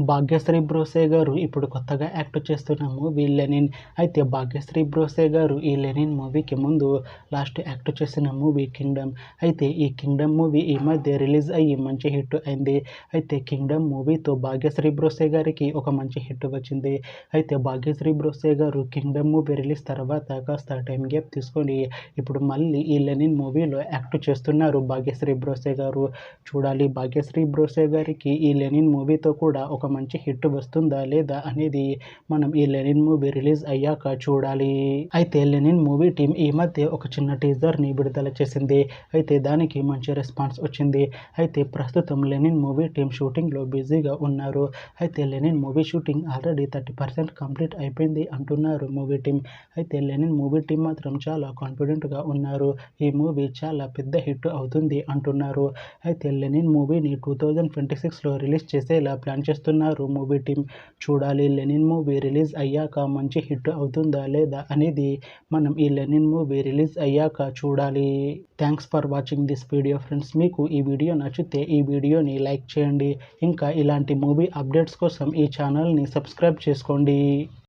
భాగ్యశ్రీ బ్రోసే గారు ఇప్పుడు కొత్తగా యాక్ట్ చేస్తున్న మూవీ లెనిన్. అయితే భాగ్యశ్రీ బ్రోసే గారు ఈ లెనిన్ మూవీకి ముందు లాస్ట్ యాక్ట్ చేసిన మూవీ కింగ్డమ్. అయితే ఈ కింగ్డమ్ మూవీ ఈ మధ్య రిలీజ్ అయ్యి మంచి హిట్ అయింది. అయితే కింగ్డమ్ మూవీతో భాగ్యశ్రీ బ్రోసే గారికి ఒక మంచి హిట్ వచ్చింది. అయితే భాగ్యశ్రీ బ్రోసే గారు కింగ్డమ్ మూవీ రిలీజ్ తర్వాత కాస్త టైం గ్యాప్ తీసుకొని ఇప్పుడు మళ్ళీ ఈ లెనిన్ మూవీలో యాక్ట్ చేస్తున్నారు భాగ్యశ్రీ బ్రోసే గారు. చూడాలి భాగ్యశ్రీ బ్రోసే గారికి ఈ లెనిన్ మూవీతో కూడా ఒక మంచి హిట్ వస్తుందా లేదా అనేది మనం ఈ లెనిన్ మూవీ రిలీజ్ అయ్యాక చూడాలి. అయితే లెనిన్ మూవీ టీం ఈ మధ్య ఒక చిన్న టీజర్ని విడుదల చేసింది. అయితే దానికి మంచి రెస్పాన్స్ వచ్చింది. అయితే ప్రస్తుతం లెనిన్ మూవీ టీం షూటింగ్లో బిజీగా ఉన్నారు. అయితే Lenin movie shooting already 30% complete అయిపోయింది అంటున్నారు మూవీ టీం. అయితే లెనిన్ మూవీ టీం మాత్రం చాలా కాన్ఫిడెంట్గా ఉన్నారు. ఈ మూవీ చాలా పెద్ద హిట్ అవుతుంది అంటున్నారు. అయితే లెనిన్ మూవీని 2026లో రిలీజ్ చేసేలా ప్లాన్ చేస్తున్నారు మూవీ టీం. చూడాలి లెనిన్ మూవీ రిలీజ్ అయ్యాక మంచి హిట్ అవుతుందా లేదా అనేది మనం ఈ లెనిన్ మూవీ రిలీజ్ అయ్యాక చూడాలి. Thanks for watching this video friends. మీకు ఈ వీడియో నచ్చితే ఈ వీడియోని లైక్ చేయండి. ఇంకా ఇలాంటి మూవీ అప్డేట్స్ కోసం ఈ ఛానల్ని సబ్స్క్రైబ్ చేసుకోండి.